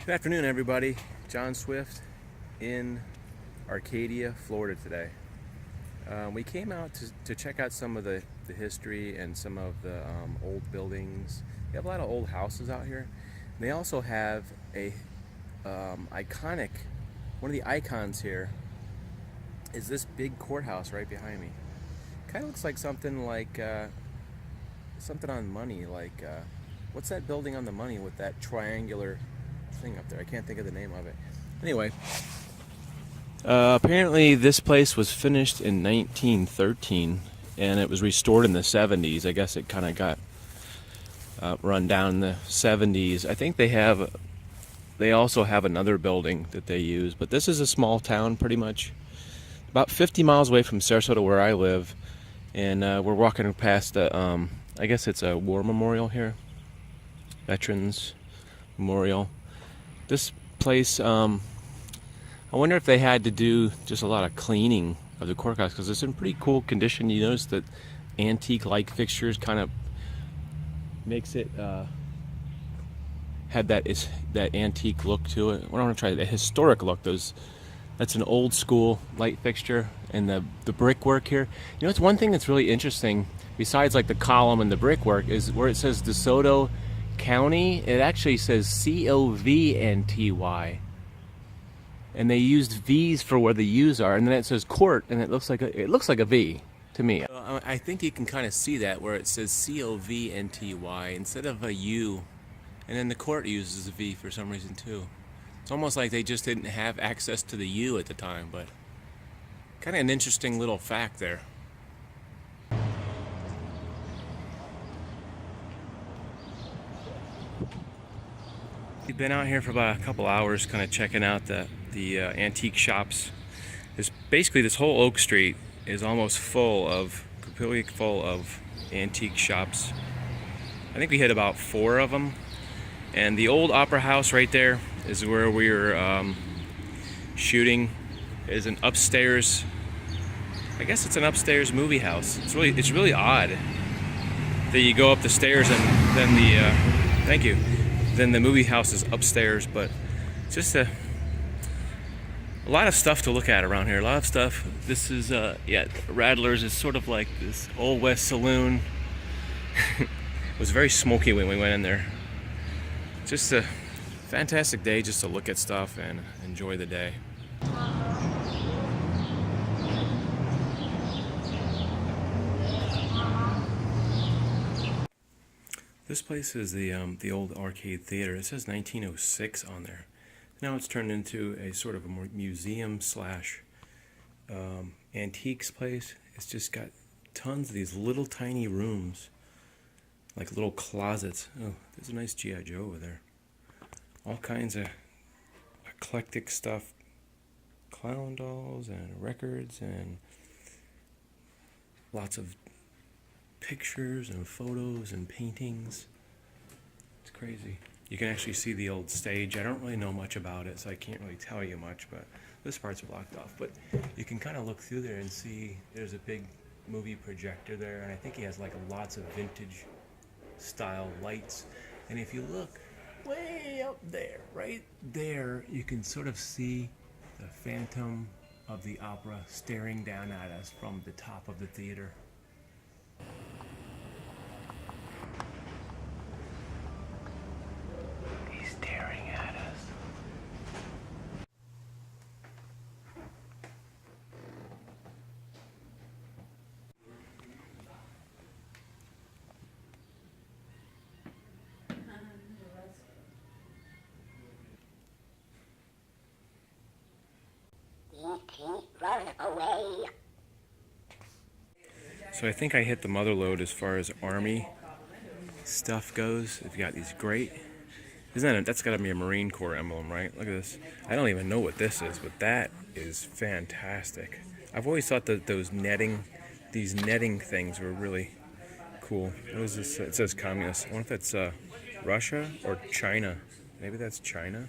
Good afternoon, everybody. John Swift in Arcadia, Florida today. We came out to check out some of the history and some of the old buildings. We have a lot of old houses out here. They also have a iconic, one of the icons here is this big courthouse right behind me. Kind of looks like something something on Money, what's that building on the Money with that triangular thing up there? I can't think of the name of it. Anyway, apparently this place was finished in 1913 and it was restored in the 70s. I guess it kind of got run down in the 70s. I think they also have another building that they use, but this is a small town, pretty much about 50 miles away from Sarasota, where I live, and we're walking past I guess it's a war memorial here, Veterans Memorial. This place, I wonder if they had to do just a lot of cleaning of the courthouse, because it's in pretty cool condition. You notice that antique-like fixtures kind of makes it had that antique look to it. I want to try the historic look. That's an old school light fixture, and the brickwork here. You know, it's one thing that's really interesting besides like the column and the brickwork is where it says DeSoto County. It actually says COVNTY, and they used V's for where the U's are, and then it says court, and it looks like a V to me. I think you can kind of see that where it says COVNTY instead of a U, and then the court uses a V for some reason too. It's almost like they just didn't have access to the U at the time, but kind of an interesting little fact there. We've been out here for about a couple hours kind of checking out the antique shops. Basically this whole Oak Street is almost completely full of antique shops. I think we hit about 4 of them. And the old Opera House right there is where we were shooting. Is an upstairs, I guess it's an upstairs movie house. It's really odd that you go up the stairs and then thank you. Then the movie house is upstairs, but just a lot of stuff to look at around here. A lot of stuff. This is Radler's is sort of like this old west saloon. It was very smoky when we went in there. Just a fantastic day just to look at stuff and enjoy the day. This place is the old arcade theater. It says 1906 on there. Now it's turned into a sort of a more museum slash antiques place. It's just got tons of these little tiny rooms, like little closets. Oh, there's a nice G.I. Joe over there. All kinds of eclectic stuff. Clown dolls and records and lots of pictures and photos and paintings. It's crazy. You can actually see the old stage. I don't really know much about it, so I can't really tell you much, but this part's blocked off. But you can kind of look through there and see there's a big movie projector there, and I think he has like lots of vintage style lights. And if you look way up there, right there, you can sort of see the Phantom of the Opera staring down at us from the top of the theater. He's staring at us. You can't run away. So I think I hit the mother lode as far as Army stuff goes. They've got these great, that's got to be a Marine Corps emblem, right? Look at this. I don't even know what this is, but that is fantastic. I've always thought that these netting things were really cool. What is this? It says communist. I wonder if that's Russia or China. Maybe that's China.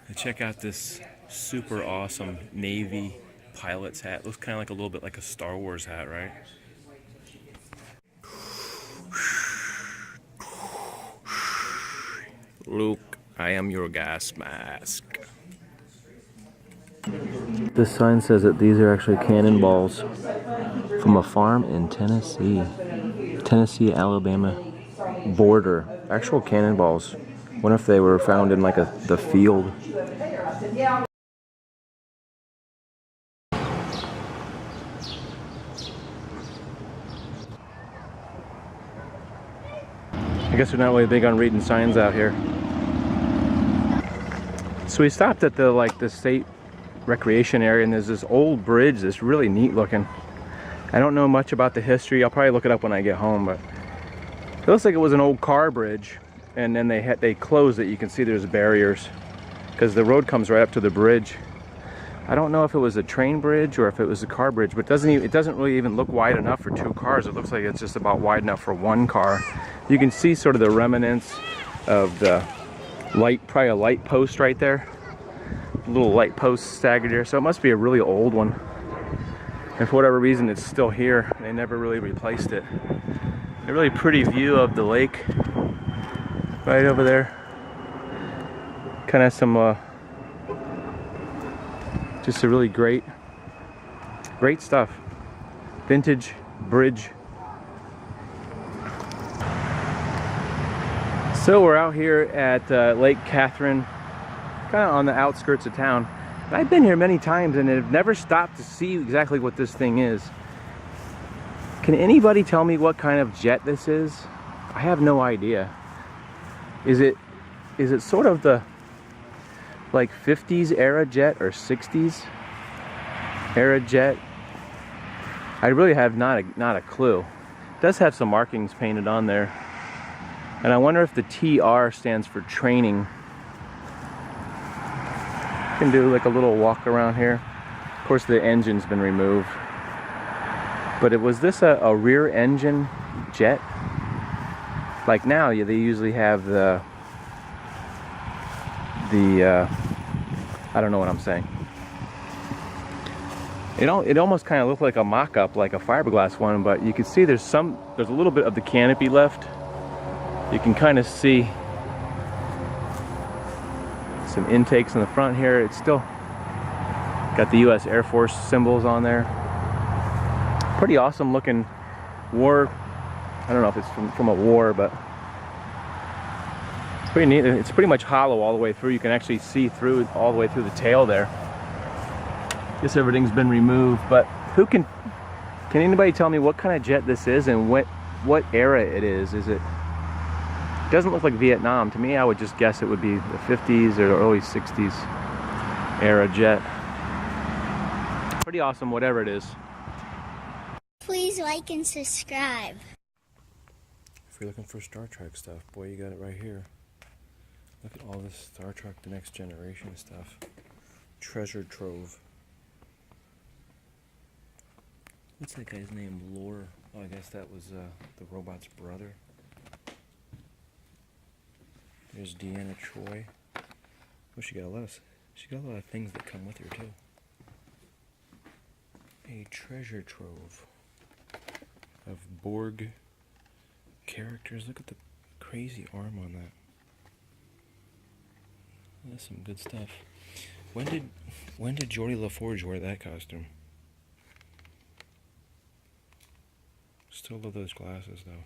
And check out this super awesome Navy pilot's hat. Looks kind of like a little bit like a Star Wars hat, right? Luke, I am your gas mask. This sign says that these are actually cannonballs from a farm in Tennessee. Tennessee-Alabama border. Actual cannonballs. Wonder if they were found in like the field. I guess we're not really big on reading signs out here. So we stopped at the state recreation area, and there's this old bridge that's really neat looking. I don't know much about the history. I'll probably look it up when I get home, but it looks like it was an old car bridge, and then they closed it. You can see there's barriers because the road comes right up to the bridge. I don't know if it was a train bridge or if it was a car bridge, but it doesn't really even look wide enough for two cars. It looks like it's just about wide enough for one car. You can see sort of the remnants of the light, probably a light post right there. A little light post staggered here, so it must be a really old one. And for whatever reason, it's still here. They never really replaced it. A really pretty view of the lake right over there. Kind of some just a really great stuff. Vintage bridge. So we're out here at Lake Catherine, kind of on the outskirts of town. And I've been here many times and have never stopped to see exactly what this thing is. Can anybody tell me what kind of jet this is? I have no idea. Is it sort of the like 50s era jet or 60s era jet? I really have not a clue. It does have some markings painted on there. And I wonder if the TR stands for training. You can do like a little walk around here. Of course the engine's been removed. But was this a rear engine jet? Like now, yeah, they usually have the I don't know what I'm saying. It almost kind of looked like a mock-up, like a fiberglass one, but you can see there's a little bit of the canopy left. You can kind of see some intakes in the front here. It's still got the U.S. Air Force symbols on there. Pretty awesome looking war. I don't know if it's from a war, but it's pretty neat. It's pretty much hollow all the way through. You can actually see through all the way through the tail there. Guess everything's been removed, but can anybody tell me what kind of jet this is and what era it is? It doesn't look like Vietnam. To me, I would just guess it would be the 50s or early 60s era jet. Pretty awesome, whatever it is. Please like and subscribe. If you're looking for Star Trek stuff, boy, you got it right here. Look at all this Star Trek The Next Generation stuff. Treasure trove. What's that guy's name? Lore. Oh, I guess that was the robot's brother. There's Deanna Troy. Oh, she got a lot of things that come with her too. A treasure trove of Borg characters. Look at the crazy arm on that. That's some good stuff. When did Geordie LaForge wear that costume? Still love those glasses though.